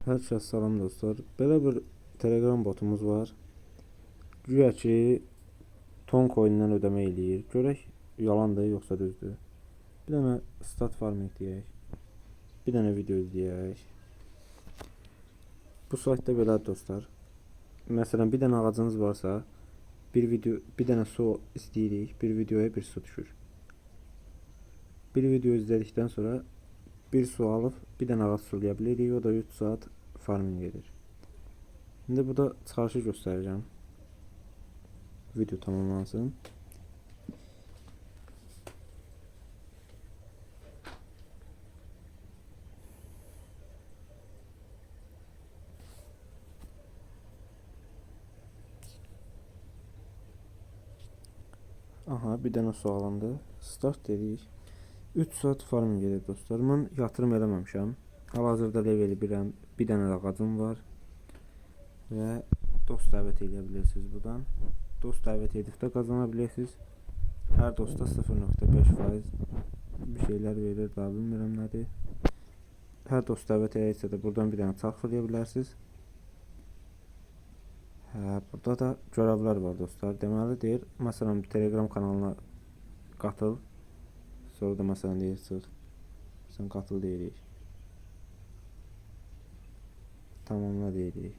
Hər kəs salam dostlar. Belə bir Telegram botumuz var. Güya ki ton coin-dən ödəmə eləyir. Görək yalandır yoxsa düzdür. Bir dənə start farming deyək. Bir dənə video izləyək. Bu saytda belədir dostlar. Məsələn bir dənə ağacınız varsa, bir dənə su istəyirik, bir videoya bir su düşür. Bir video izlədikdən sonra bir su alıb bir dənə ağac sulaya bilirik. O da 3 saat farming edir. Şimdi burada çıxarışı göstərəcəm. Video tamamlansın. Aha, bir dənə su alındı. Start dedik. 3 saat farming edir dostlar. Mən yatırım eləməmişəm. Hal-hazırda level 1-əm. Bir dənə ağacım var. Və dost dəvət edə bilirsiniz buradan. Dost dəvət edib də qazana bilirsiniz. Hər dosta 0.5% bir şeylər verir, daha bilmirəm nədir. Hər dost dəvət edirsə də buradan bir dənə çarx eləyə bilərsiniz. Burada da görevlər var dostlar. Deməli deyir, məsələn Telegram kanalına qatıl. Sonra da məsələn deyir çıx. Sən qatıl deyirik. Tamamla deyirik.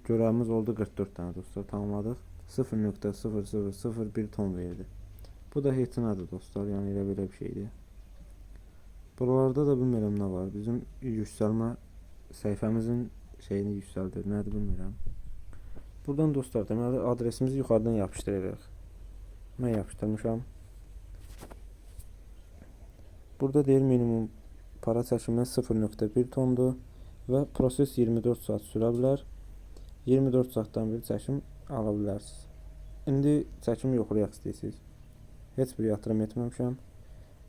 Görevimiz oldu 44 tane dostlar. Tamamladıq. 0.0001 ton verdi. Bu da heç nədir dostlar. Yəni elə belə bir şeydir. Buralarda da bilmirəm nə var. Bizim yüksəlmə səhifəmizin şeyini yüksəldir. Nədir bilmirəm. Buradan dostlar deməli adresimizi yuxarıdan yapışdırırıq. Mən yapışdırmışam. Burada deyir minimum para çəkimi 0.1 tondur və proses 24 saat sürə bilər. 24 saatdan bir çəkim ala bilərsiniz. İndi çəkim yoxlayaq istəyirsiniz. Heç bir yatırım etməmişəm.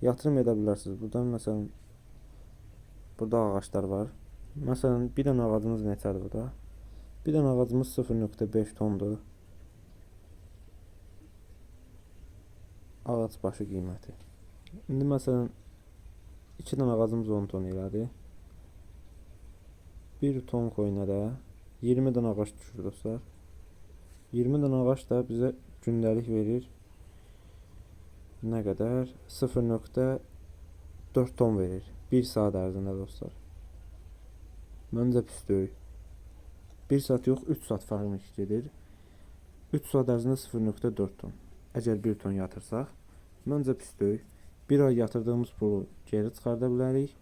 Yatırım edə bilərsiniz. Buradan məsələn burada ağaçlar var. Məsələn bir dənə ağacımız neçədir burada? Bir dənə ağacımız 0.5 tondur. Ağac başı qiyməti. İndi məsələn 2 dənə ağacımız 10 ton elədi. 1 ton coin-ə də 20 dənə ağac düşür dostlar. 20 dənə ağac da bizə gündəlik verir. Nə qədər? 0.4 ton verir. 1 saat ərzində dostlar. Məncə pis deyil. 1 saat yox, 3 saat farming gedir. 3 saat ərzində 0.4 ton. Əgər 1 ton yatırsaq, məncə pis deyil. Bir ay yatırdığımız pulu geri çıxarda bilərik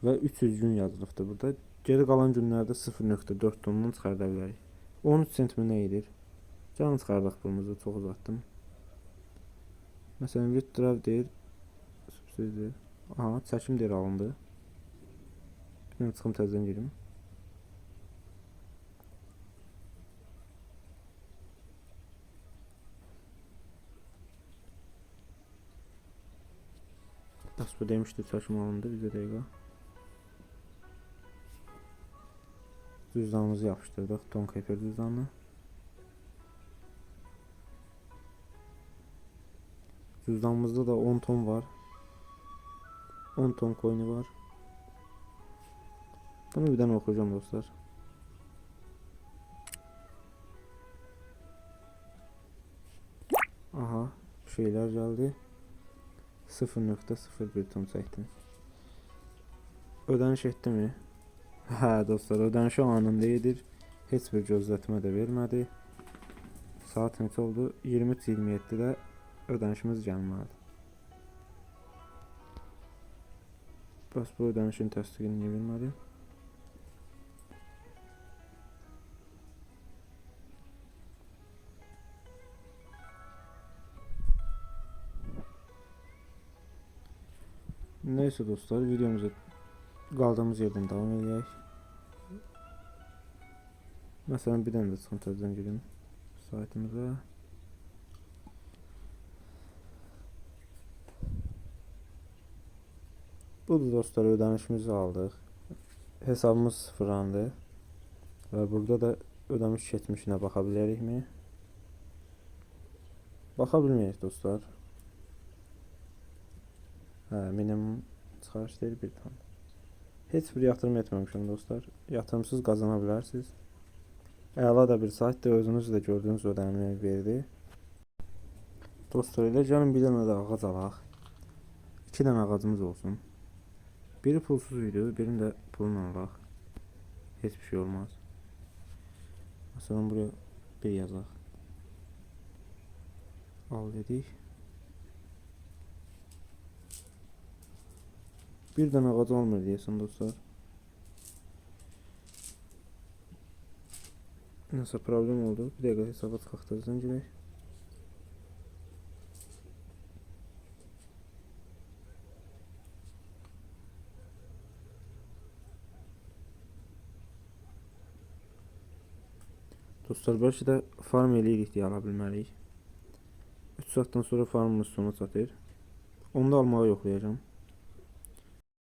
və 300 gün yazılıbdır burada. Geri qalan günlərdə 0.4 tondan çıxarda bilərik. 13 sent mi nə edir? Canı çıxardıq pulumuzu, çox uzatdım. Məsələn, withdraw deyir. Subsididir. Aha, çəkim deyir alındı. Bir dənə çıxım təzədən girim. Bu demişdi çəkim alındı, bizə dəqiqə. Cüzdanımızı yapışdırdıq, ton kefer cüzdanını. Cüzdanımızda da 10 ton var. 10 ton coin'i var. Bunu bir dənə oxuyacağım dostlar. Aha, şeylər gəldi. 0.01 ton çəkdim. Ödəniş etdi mi? Hə dostlar, ödənişi anında edir. Heç bir gözlətmə də vermədi. Saat neçə oldu? 23:27-də ödənişimiz gəlməlidir. Bəs bu ödənişin təsdiqini niyə vermədi? Neyse dostlar, videomuza qaldığımız yerdən davam edək. Məsələn bir dənə də çıxım təzədən girim saytımıza. Budur dostlar, ödənişimizi aldıq. Hesabımız sıfırlandı. Və burada da ödəmiş keçmişinə baxa bilərikmi? Baxa bilməyiz dostlar. Minimum çıxarış deyil 1 ton. Heç bir yatırım etməmişəm dostlar. Yatırımsız qazana bilərsiniz. Əla da bir saytdır. Özünüz də gördüyünüz ödəməni verdi. Dostlar, elə gəlin bir dənə də ağac alaq. 2 dənə ağacımız olsun. Biri pulsuz idi, birini də pulla alaq. Heç bir şey olmaz. Məsələn buraya bir yazaq. Al dedik. Bir dənə ağac almır deyəsən dostlar. Nəsə problem oldu. Bir dəqiqə hesabat qalxdıracağım görək. Dostlar, bəlkə də farm eləyirik deyə ala bilməliyik. 3 saatdan sonra farmımız sona çatır. Onu da almağı yoxlayacağım.